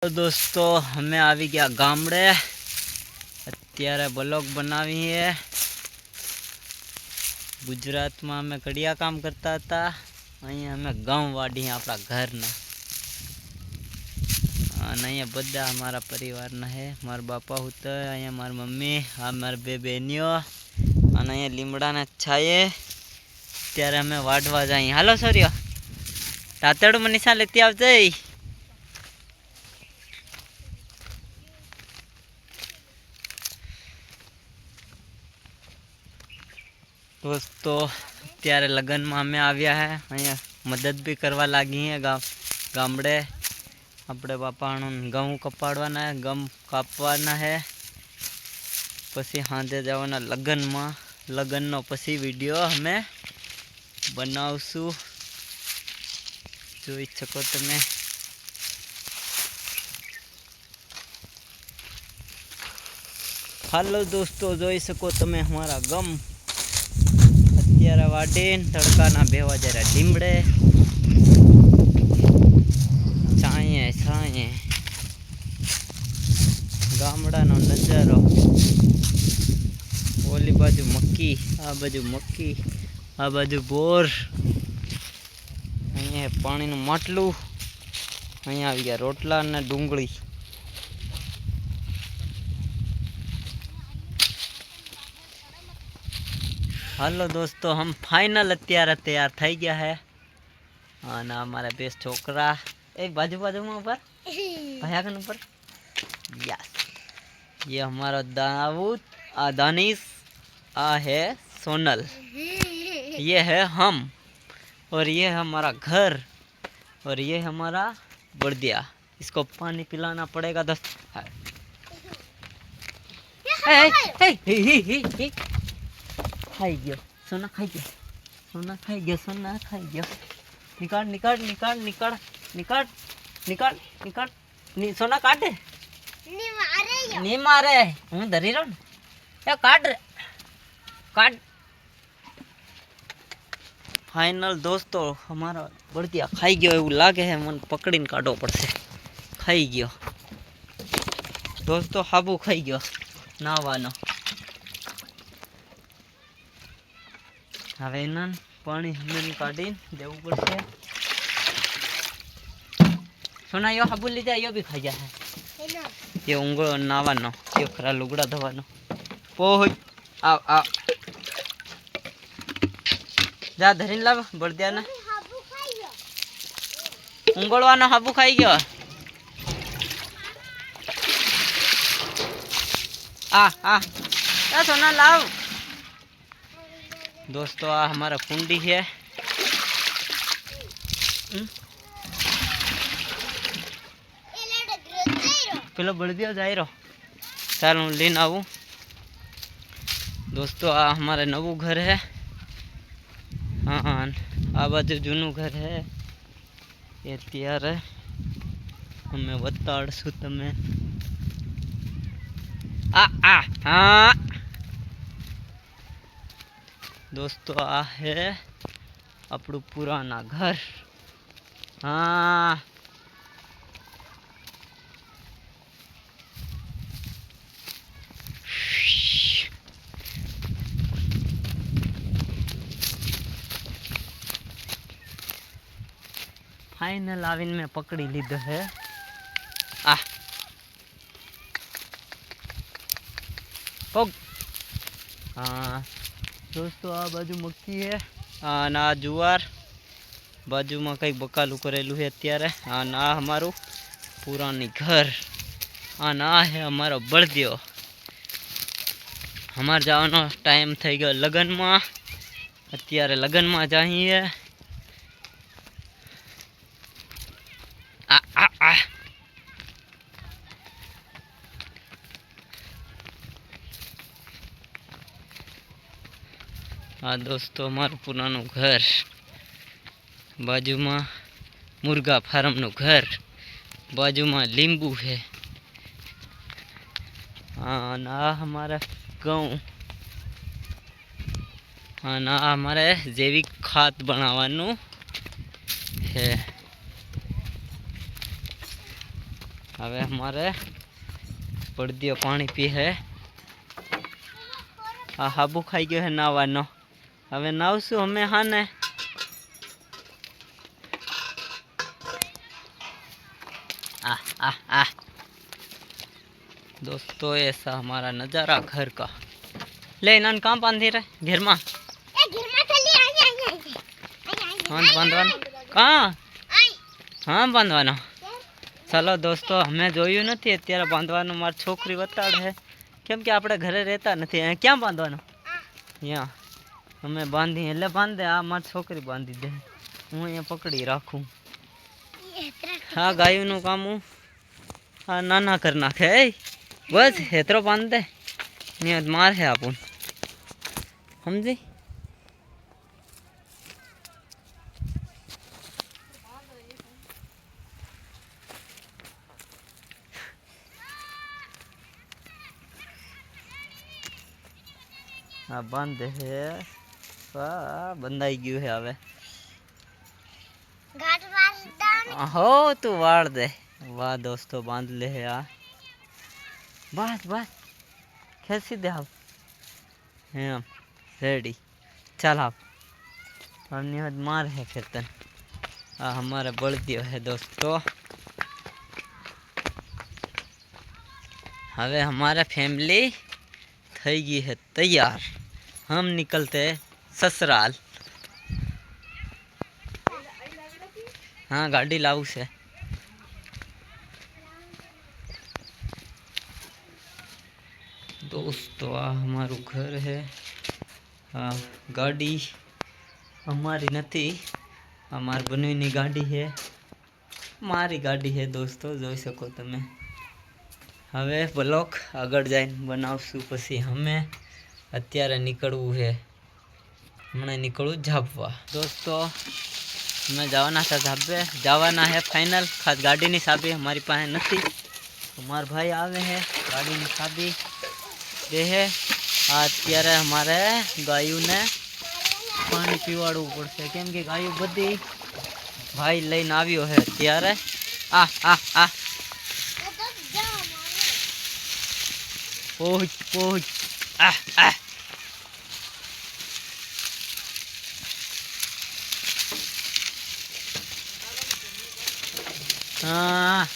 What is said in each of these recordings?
तो दोस्तों हमें આવી ગયા ગામડે અત્યારે બ્લોગ બનાવીએ। ગુજરાતમાં અમે કડિયા કામ કરતા હતા, અહીંયા અમે ગામ વાડી આપણા ઘરના અને અહીંયા બધા અમારા પરિવારના હે। મારા બાપા હોતા અહીંયા મારી મમ્મી આ મારી બે બહેનીઓ અને અહીંયા લીમડાના છાયે અત્યારે અમે વાડવા જઈએ। હાલો સરિયો તાતડું મનીષા લેતી આવજે। दोस्तों त्यारे लगन में अमे आव्या है, अँ मदद भी करवा लगी है। गामड़े अपने बापा घऊँ कपाड़वाना है, गम कापवाना है, पछी हांजे जवाना लगन में। लगन नो पछी वीडियो हमें बनावशू, जोई सको तमे। हेलो दोस्तों, जोई सको तमे हमारा गम અત્યારે વાડીને તડકાના બેવા જરા લીમડે છાંયે છાંયે ગામડાનો નજારો। ઓલી બાજુ મક્કી, આ બાજુ મક્કી, આ બાજુ બોર, અહીંયા પાણીનું માટલું, અહીંયા આવી ગયા રોટલા અને ડુંગળી। हेलो दोस्तों, हम फाइनल अत्यारे तैयार थई गया है। ना हमारा बेस छोकरा ए बाजू बाजू में ऊपर भैया के ऊपर यस, ये हमारा दाऊद दानिश, आ है सोनल, ये है हम, और ये है हमारा घर, और ये हमारा बर्दिया। इसको पानी पिलाना पड़ेगा दोस्त। खाई गयो सोना, खाई गयो सोना, खाई गयो सोना, खाई गयो। निकाल निकाल निकाल निकाल निकाल निकाल निकाल सोना काटे नहीं मारे हूँ धरी रहो या काट काट। फाइनल दोस्तों हमारा बर्दिया खाई गयो एवं लागे है, मन पकड़ी काढ़ो पड़से। खाई गयो दोस्तों, हाबू खाई गयो नावानो। हवे ना पानी हमें काढ़ी देव पड़े। सोना यो हाबू लीजा, यो भी खाई जाए। ये उंगलो नावानो, ये खरा लुगड़ा धोवानो। पोहोई आ आ जा धरीन लाव बर्दिया ना। उंगलवानो हाबू खाई गयो। आ आ सोना लाव। दोस्तों आ हमारा कुंडी है। पेलो बड़दिया जाए रो, चल हूँ लेन आऊँ। दोस्तों आ हमारा नवू घर है। हाँ आ बाजू जूनू घर है। ये तैयार है, हमें बताड़शू तमे। आ आ हाँ दोस्तों आ है अपनू पुराना घर। हाँ फाइनल आविन में पकड़ी लीधो है। आ पग। हाँ दोस्तों आ बाजू मक्की है, ना जुआर बाजू में कई बकालू करेलू है अत्यारे। ना हमारू पुरानी घर, ना है हमारो बर्दियो। हमार जावानो टाइम थई गयो लगन में, अत्यारे लगन में जाइए। आ आ आ हाँ दोस्तों हमारू पुरानो घर, बाजू में मुर्गा फार्म नो घर, बाजू में लींबू है। हाँ ना हमारा गाँव, हाँ ना हमारे जैविक खाद बनावानु है। हवे हमारे बड़दियो पानी पी है। आ हाबू खाई गयो है नाવાનો। हवे नावशु हमें हाने। आ आ आ दोस्तों ऐसा हमारा नज़ारा घर का। ले इन्होंने कहाँ बांधी रहे घर में? हाँ बांधवाना कहाँ? हाँ बांधवाना। चलो दोस्तों हमें जोयु नहीं अत्यारे बांधवानुं मारी छोकरी बताड़े है केम के आपणे घरे रहता नहीं। क्या बांधवानो? यहाँ हमें बांधी एटले बांधे। आ मारी छोकरी बांधी दे हूँ अँ पकड़ी राखूँ। हाँ गायों काम हूँ हाँ नाना कर नाखे बस हेतरो बांध दे नहीं मार है आपुन समझी। हाँ बांधे है वाह बंधाई गयु है हवे। हो तू वाड़ दे। वाह दोस्तों बांध ले है आ बस बस खेसी दे आप हम रेडी। चल आप हमने मार है फिर तन। आ हमारा बळदियो है दोस्तों। हवे हमारा फैमिली थई गई है तैयार। हम निकलते ससुराल। हाँ गाड़ी लाऊ से दोस्तों। आ हमारू घर है। हाँ गाड़ी हमारी नहीं हमार बनुईनी गाड़ी है। मारी गाड़ी है दोस्तों जोई सको तमे। हवे ब्लॉक आगळ जाईने बनावशुं पछी हमें अत्यारे निकळवुं है। हमणे निकळवुं झाबवा। दोस्तों हमें जवाना था झाबे जवाना है फाइनल। खास गाड़ी की चाबी हमारी पास नहीं। हमार भाई आवे है गाड़ी की चाबी दे है। अत्यारे हमारे गायों ने पानी पीवाड़वुं पड़शे केम के गायों बधी भाई लईने आव्यो है अत्यारे। आ आ आ पहुंच पहुंच आ आ हाँ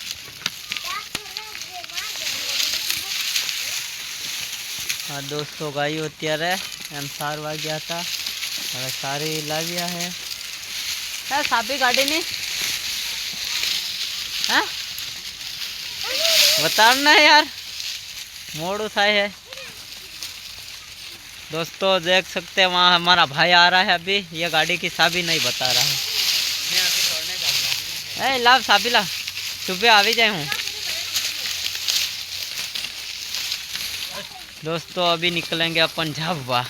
हाँ दोस्तों गायों अत्यारे एम 4 वाग्या था हवे सारी लाव्या है। साबी गाड़ी नहीं हाँ बताना है यार मोड़ू थाय है। दोस्तों देख सकते हैं वहाँ हमारा भाई आ रहा है। अभी ये गाड़ी की चाबी नहीं बता रहा है। ए लाभ चाबी ला सुबह आ जाए हूँ। दोस्तों अभी निकलेंगे अपन झाबवा।